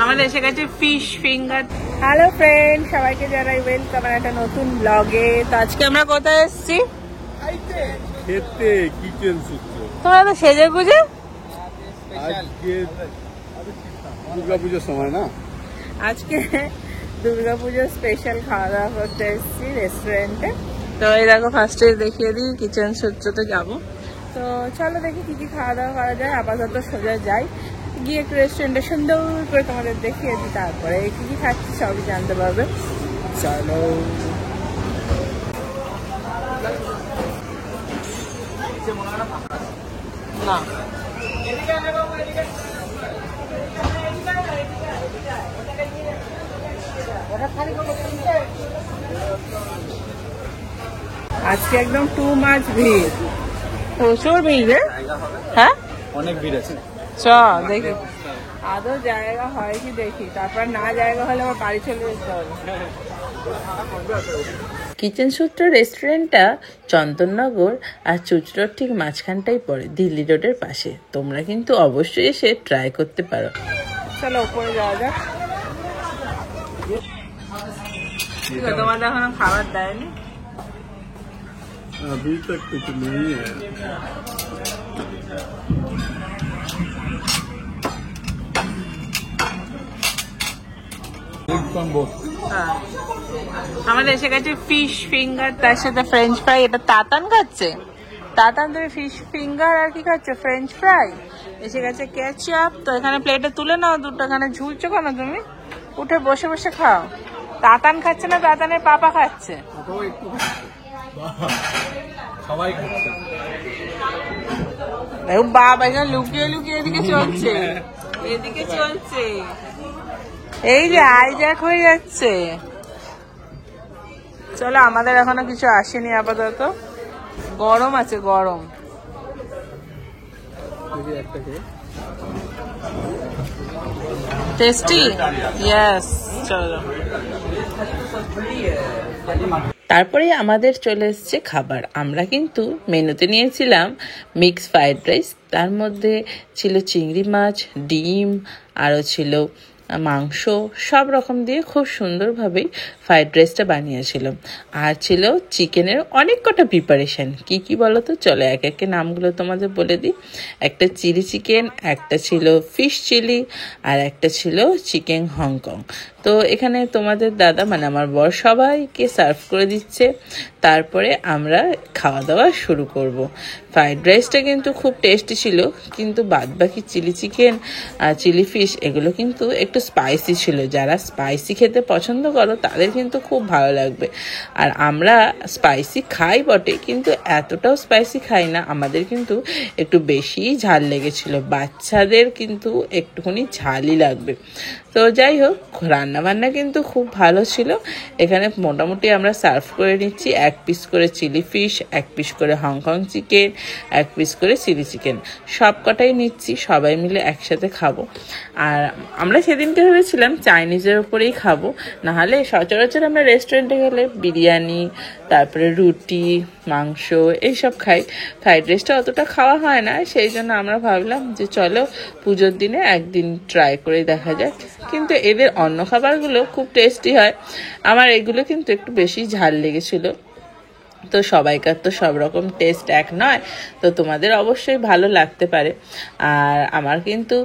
আমাদের এসে গেছে ফিশ ফিঙ্গার। হ্যালো ফ্রেন্ড, সবাইকে জানাই ওয়েলকাম একটা নতুন ব্লগে। তো আজকে আমরা কোথায় এসেছি? খেতে কিচেন সূত্র। তোমরা তো সেজে গুজে আজকে দুর্গাপুজোর সময় না, আজকে দুর্গাপুজোর স্পেশাল খাওয়া দাওয়া করতে এসেছি রেস্টুরেন্টে। তো এই দেখো, ফার্স্টে দেখিয়ে দিই কিচেন সূত্রতে যাবো। তো চলো দেখি কি কি খাওয়া দাওয়া করা যায়। আপাতত সোজা যাই, গিয়ে একটু রেস্টুরেন্টে সুন্দর করে তোমাদের দেখিয়ে দিই, তারপরে কি কি খাচ্ছি সবই জানতে পারবে। চলো। না আজকে একদম টু মাচ ভিড়, প্রচুর ভিড় রে। হ্যাঁ, অনেক ভিড় আছে। চ দেখি আদৌ জায়গা হয় কি দেখি, তারপর না জায়গা হলে আমার বাড়ি চলে যেতে হবে। কিচেন সূত্র রেস্টুরেন্টটা চন্দননগর আর চুচড়োর ঠিক মাঝখানটাই পড়ে, দিল্লি রোডের পাশে। তোমরা কিন্তু অবশ্যই এসে ট্রাই করতে পারো। চলো উপরে যাওয়া যাক। তোমাদের এখনো খাবার দেয়নি? अभी तक कुछ नहीं है। আমাদের এসে গেছে ফিশ ফিঙ্গার, তার সাথে ফ্রেঞ্চ ফ্রাই। এটা তাতান খাচ্ছে। তাতান, তুমি ফিশ ফিঙ্গার আর কি খাচ্ছ? French fry. এসে গেছে কেচাপ। তো এখানে প্লেটে তুলে নাও দুটো। এখানে ঝুলছো কেন তুমি? উঠে বসে বসে খাও। তাতান খাচ্ছে না, তাতানের পাপা খাচ্ছে। সবাই খাচ্ছে। বাবা এখানে লুকিয়ে লুকিয়ে এদিকে চলছে, এদিকে চলছে। এই যে আইজ্যাক হয়ে যাচ্ছে। চলো, আমাদের এখনো কিছু আসেনি আপাতত। গরম আছে, গরম। Tasty, yes. চলো, তারপরে আমাদের চলে এসছে খাবার। আমরা কিন্তু মেনুতে নিয়েছিলাম মিক্স ফ্রাইড রাইস। তার মধ্যে ছিল চিংড়ি মাছ, ডিম, আরও ছিল মাংস। সব রকম দিয়ে খুব সুন্দরভাবেই ফ্রাইড রাইসটা বানিয়েছিল। আর ছিল চিকেনের অনেক কটা প্রিপারেশন। কি কি বলো তো? চলো এক একে নামগুলো তোমাদের বলে দিই। একটা চিলি চিকেন, একটা ছিল ফিশ চিলি, আর একটা ছিল চিকেন হংকং। তো এখানে তোমাদের দাদা মানে আমার বর সবাইকে সার্ভ করে দিচ্ছে। তারপরে আমরা খাওয়া দাওয়া শুরু করব। ফ্রাইড রাইসটা কিন্তু খুব টেস্টি ছিল, কিন্তু বাদবাকি চিলি চিকেন আর চিলি ফিশ এগুলো কিন্তু একটু স্পাইসি ছিল। যারা স্পাইসি খেতে পছন্দ করো তাদের কিন্তু খুব ভালো লাগবে। আর আমরা স্পাইসি খাই বটে, কিন্তু এতটাও স্পাইসি খাই না। আমাদের কিন্তু একটু বেশিই ঝাল লেগেছিল। বাচ্চাদের কিন্তু একটুখানি ঝালই লাগবে। তো যাই হোক, রান্নাবান্না কিন্তু খুব ভালো ছিল। এখানে মোটামুটি আমরা সার্ভ করে নিচ্ছি 1 পিস করে চিলি ফিশ, 1 পিস করে হংকং চিকেন, 1 পিস করে চিলি চিকেন। সব কটাই নিচ্ছি, সবাই মিলে একসাথে খাবো। আর আমরা সেদিনকে ভেবেছিলাম চাইনিজের উপরেই খাবো, নাহলে সচরাচর আমরা রেস্টুরেন্টে গেলে বিরিয়ানি, তারপরে রুটি, মাংস এইসব খাই। ফ্রাইড রাইসটা অতটা খাওয়া হয় না। সেই জন্য আমরা ভাবলাম যে চলো পুজোর দিনে একদিন ট্রাই করে দেখা যাক। কিন্তু এদের অন্য খাবারগুলো খুব টেস্টি হয়। আমার এগুলো কিন্তু একটু বেশি ঝাল লেগেছিলো। তো সবাইকার তো সব রকম টেস্ট এক নয়, তো তোমাদের অবশ্যই ভালো লাগতে পারে। আর আমার কিন্তু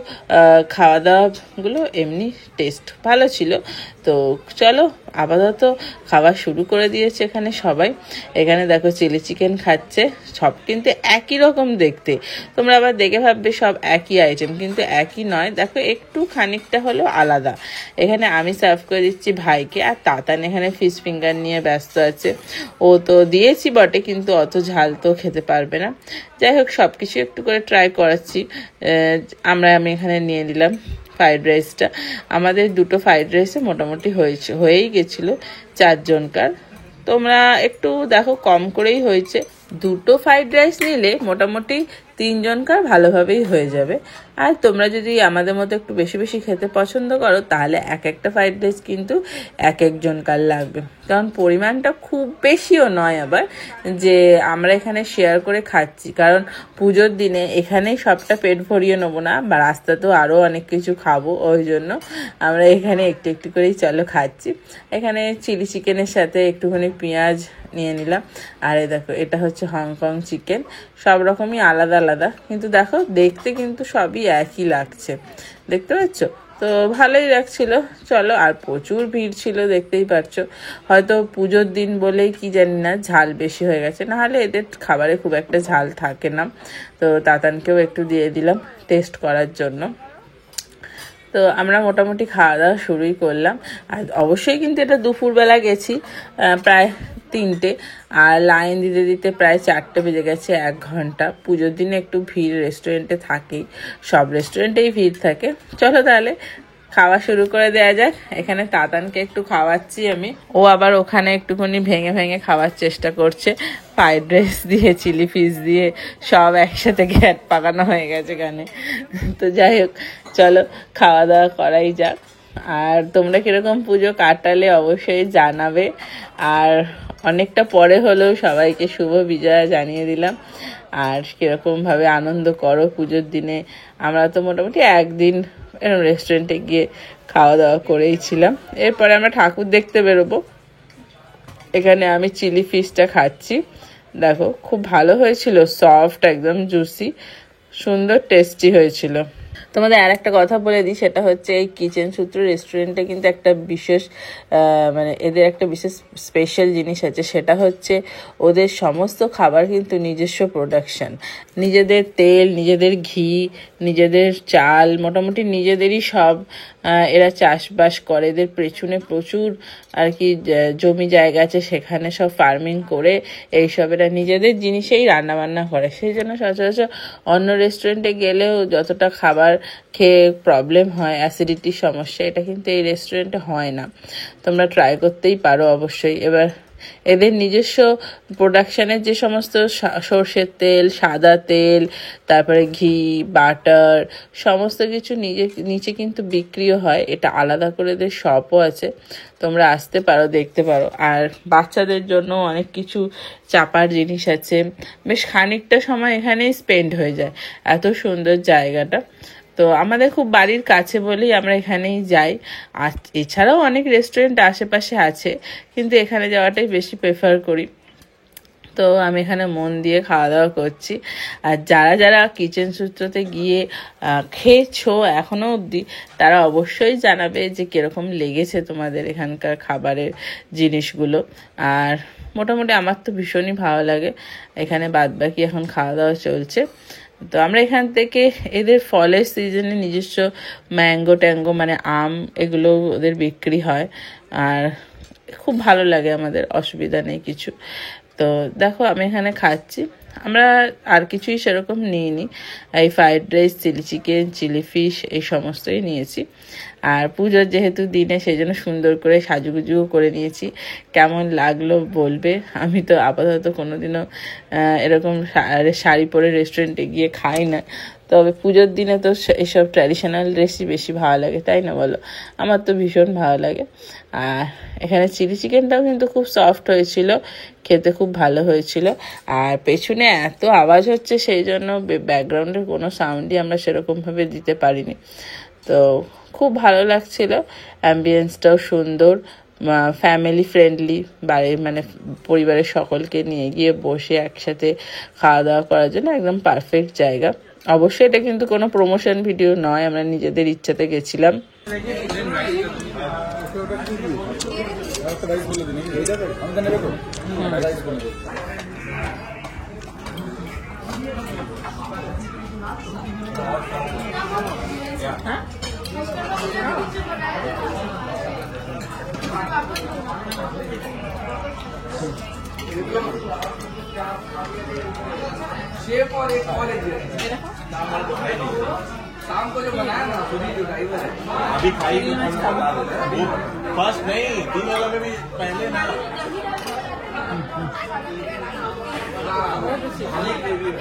খাওয়া দাওয়াগুলো এমনি টেস্ট ভালো ছিল। তো চলো, আপাতত খাওয়া শুরু করে দিয়েছে এখানে সবাই। এখানে দেখো চিলি চিকেন খাচ্ছে। সব কিন্তু একই রকম দেখতে। তোমরা আবার দেখে ভাববে সব একই আইটেম, কিন্তু একই নয়। দেখো একটু খানিকটা হলেও আলাদা। এখানে আমি সার্ভ করে দিচ্ছি ভাইকে, আর তাতান এখানে ফিশ ফিঙ্গার নিয়ে ব্যস্ত আছে। ও তো দিয়েছি বটে, কিন্তু অত ঝাল তো খেতে পারবে না। যাই হোক, সব কিছু একটু করে ট্রাই করাচ্ছি। আমি এখানে নিয়ে নিলাম ফ্রাইড রাইসটা। আমাদের দুটো ফ্রাইড রাইসে মোটামুটি হয়েই গেছিলো 4 জনকার। তোমরা একটু দেখো কম করেই হয়েছে। দুটো ফ্রাইড রাইস নিলে মোটামুটি তিনজনকার ভালোভাবেই হয়ে যাবে। আর তোমরা যদি আমাদের মতো একটু বেশি বেশি খেতে পছন্দ করো তাহলে এক একটা ফ্রাইড রাইস কিন্তু এক একজনকার লাগবে, কারণ পরিমাণটা খুব বেশিও নয় আবার যে আমরা এখানে শেয়ার করে খাচ্ছি, কারণ পুজোর দিনে এখানেই সবটা পেট ভরিয়ে নেবো না, বা রাস্তাতেও আরও অনেক কিছু খাবো, ওই জন্য আমরা এখানে একটু একটু করেই চলো খাচ্ছি। এখানে চিলি চিকেনের সাথে একটুখানি পেঁয়াজ নিয়ে নিলাম। আর এই দেখো এটা হচ্ছে হংকং চিকেন, সব রকমই আলাদা আলাদা, কিন্তু দেখো দেখতে কিন্তু সবই একই লাগছে, দেখতে পাচ্ছ তো ভালোই লাগছিল। চলো, আর প্রচুর ভিড় ছিল দেখতেই পাচ্ছ, হয়তো পুজোর দিন বলেই কি জানি না ঝাল বেশি হয়ে গেছে, নাহলে এদের খাবারে খুব একটা ঝাল থাকে না। তো তাতানকেও একটু দিয়ে দিলাম টেস্ট করার জন্য। তো আমরা মোটামুটি খাওয়া দাওয়া শুরুই করলাম। আর অবশ্যই কিন্তু এটা দুপুরবেলা গেছি প্রায় 3টে, আর লাইন দিতে দিতে প্রায় 4টে বেজে গেছে, 1 ঘন্টা। পুজোর দিনে একটু ভিড় রেস্টুরেন্টে থাকেই, সব রেস্টুরেন্টেই ভিড় থাকে। চলো তাহলে খাওয়া শুরু করে দেওয়া যাক। এখানে তাতানকে একটু খাওয়াচ্ছি আমি, ও আবার ওখানে একটুখানি ভেঙে ভেঙে খাওয়ার চেষ্টা করছে। ফ্রাইড রাইস দিয়ে চিলি ফিশ দিয়ে সব একসাথে ঘ্যাট পাকানো হয়ে গেছে এখানে। তো যাই হোক, চলো খাওয়া দাওয়া করাই যাক। আর তোমরা কিরকম পুজো কাটালে অবশ্যই জানাবে। আর অনেকটা পরে হলেও সবাইকে শুভ বিজয়া জানিয়ে দিলাম। আর কীরকমভাবে আনন্দ করো পুজোর দিনে। আমরা তো মোটামুটি একদিন এরকম রেস্টুরেন্টে গিয়ে খাওয়া দাওয়া করেই ছিলাম। এরপরে আমরা ঠাকুর দেখতে বেরোবো। এখানে আমি চিলি ফিশটা খাচ্ছি, দেখো খুব ভালো হয়েছিল, সফট একদম জুসি, সুন্দর টেস্টি হয়েছিল। তোমাদের আর একটা কথা বলে দিই, সেটা হচ্ছে এই কিচেন সূত্র রেস্টুরেন্টে কিন্তু একটা বিশেষ মানে এদের একটা বিশেষ স্পেশাল জিনিস আছে, সেটা হচ্ছে ওদের সমস্ত খাবার কিন্তু নিজস্ব প্রোডাকশন, নিজেদের তেল, নিজেদের ঘি, নিজেদের চাল, মোটামুটি নিজেদেরই সব এরা চাষবাস করে। এদের পেছনে প্রচুর আর কি জমি জায়গা আছে, সেখানে সব ফার্মিং করে এইসব এরা নিজেদের জিনিসেই রান্নাবান্না করে। সেই জন্য সচরাচর অন্য রেস্টুরেন্টে গেলেও যতটা খাবার খেয়ে প্রবলেম হয়, অ্যাসিডিটির সমস্যা, এটা কিন্তু এই রেস্টুরেন্টে হয় না। তোমরা ট্রাই করতেই পারো অবশ্যই। এবার এদের নিজস্ব প্রোডাকশানের যে সমস্ত সর্ষের তেল, সাদা তেল, তারপরে ঘি, বাটার, সমস্ত কিছু নিচে কিন্তু বিক্রিও হয়। এটা আলাদা করে এদের শপও আছে, তোমরা আসতে পারো, দেখতে পারো। আর বাচ্চাদের জন্য অনেক কিছু চাপার জিনিস আছে। বেশ খানিকটা সময় এখানেই স্পেন্ড হয়ে যায়, এত সুন্দর জায়গাটা। তো আমাদের খুব বাড়ির কাছে বলেই আমরা এখানেই যাই। আর এছাড়াও অনেক রেস্টুরেন্ট আশেপাশে আছে, কিন্তু এখানে যাওয়াটাই বেশি প্রেফার করি। তো আমি এখানে মন দিয়ে খাওয়া দাওয়া করছি। আর যারা যারা কিচেন সূত্রতে গিয়ে খেয়েছো এখনও অবধি, তারা অবশ্যই জানাবে যে কীরকম লেগেছে তোমাদের এখানকার খাবারের জিনিসগুলো। আর মোটামুটি আমার তো ভীষণই ভালো লাগে। এখানে বাদবাকি এখন খাওয়া দাওয়া চলছে। তো আমরা এখান থেকে এদের ফলের সিজনে নিজস্ব ম্যাঙ্গো ট্যাঙ্গো মানে আম, এগুলো ওদের বিক্রি হয়। আর খুব ভালো লাগে আমাদের, অসুবিধা নেই কিছু। তো দেখো আমি এখানে খাচ্ছি। আমরা আর কিছুই সেরকম নিইনি, এই fried rice, chilli chicken, chilli fish, এই সমস্তই নিয়েছি। আর পুজোর যেহেতু দিনে, সেই জন্য সুন্দর করে সাজুগুজুও করে নিয়েছি। কেমন লাগলো বলবে। আমি তো আপাতত কোনোদিনও এরকম শাড়ি পরে রেস্টুরেন্টে গিয়ে খাই না, তবে পুজোর দিনে তো এইসব ট্র্যাডিশনাল ড্রেসই বেশি ভালো লাগে, তাই না বলো? আমার তো ভীষণ ভালো লাগে। আর এখানে চিলি চিকেনটাও কিন্তু খুব সফট হয়েছিল, খেতে খুব ভালো হয়েছিল। আর পেছনে এত আওয়াজ হচ্ছে, সেই জন্য ব্যাকগ্রাউন্ডের কোনো সাউন্ডই আমরা সেরকমভাবে দিতে পারিনি। তো খুব ভালো লাগছিল, অ্যাম্বিয়েন্সটাও সুন্দর, ফ্যামিলি ফ্রেন্ডলি, বাড়ির মানে পরিবারের সকলকে নিয়ে গিয়ে বসে একসাথে খাওয়া দাওয়া করার জন্য একদম পারফেক্ট জায়গা। অবশ্যই এটা কিন্তু কোনো প্রমোশন ভিডিও নয়, আমরা নিজেদের ইচ্ছাতে গেছিলাম। शेफ और एक और शाम को जो बनाया ना, सुधी जो ड्राइवर है, अभी खाई फर्स्ट नहीं, 3 वाला में भी पहले ना।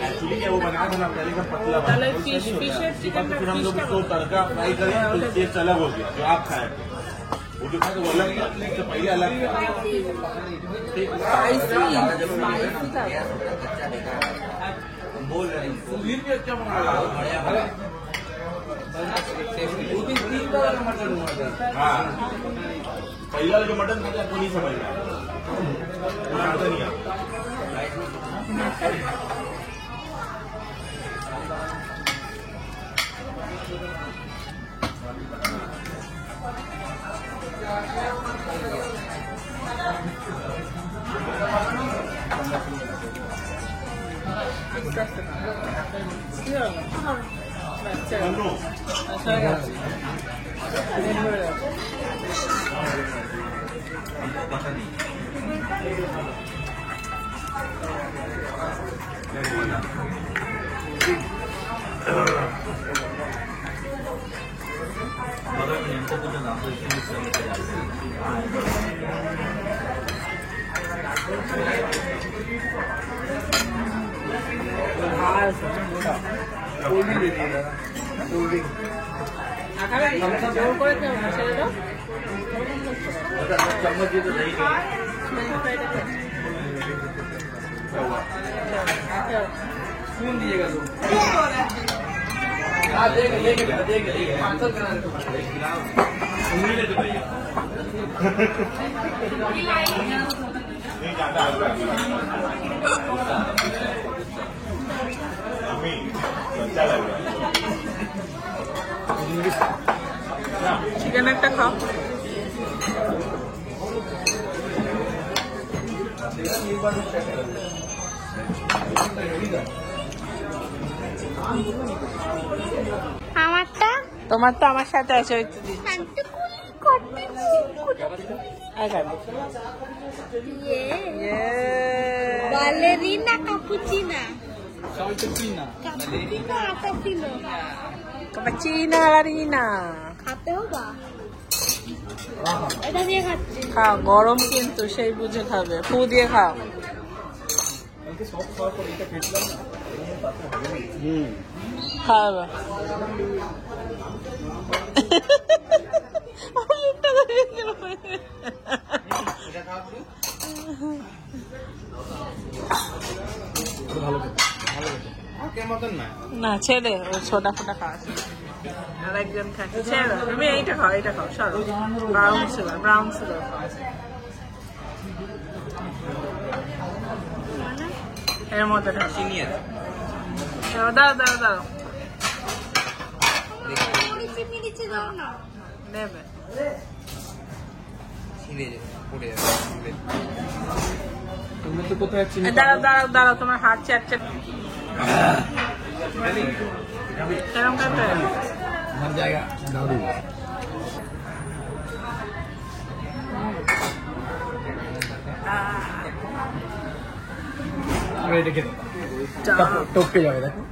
एक्चुअली क्या वो बनाया था ना पहले का पतला बना फिर हम लोग उसको तड़का फ्राई करें तो टेस्ट अलग हो गया जो आप खाए वो जो खाए वो अलग था तो पहले अलग बोल रहे हैं भी अच्छा बना हाँ पहला जो मटन खाते आपको नहीं समझ में आता नहीं आता स्पून दीजिएगा तो देख চিকেন একটা খাও আমারটা তোমার তো আমার সাথে আছে ওই তো দিচ্ছি বালেরিনা কাপুচিনা কাপুচিনা লারিনা খাতে হোগা এটা দিয়ে খাচ্ছি খাও গরম কিন্তু সেই বুঝে খাবে ফু দিয়ে খাও খাওয়া না ছেড়ে ওই ছোটা ফোটা খাওয়া আর একজন খাচ্ছে ছেড়ে তুমি এইটা খাও সরো ব্রাউন সুগার এর মধ্যে চিনি আছে দাও নেবে দাঁড়াও তোমার হাত চারটে এরকম করতে টপকে যাবে দেখো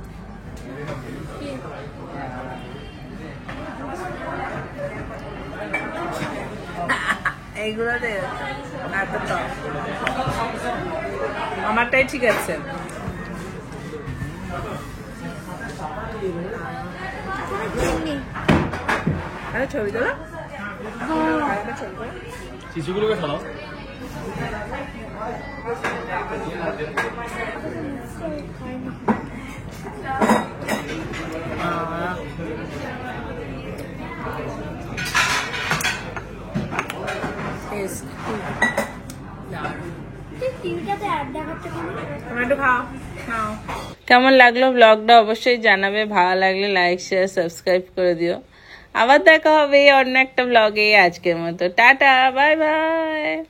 এইগুলোতে আমারটাই ঠিক আছে আরে ছবি তোলা শিশুগুলোকে খাওয়াও কেমন লাগলো ব্লগটা অবশ্যই জানাবে ভালো লাগলে লাইক শেয়ার সাবস্ক্রাইব করে দিও আবার দেখা হবে অন্য একটা ব্লগে আজকের মতো টাটা বাই বাই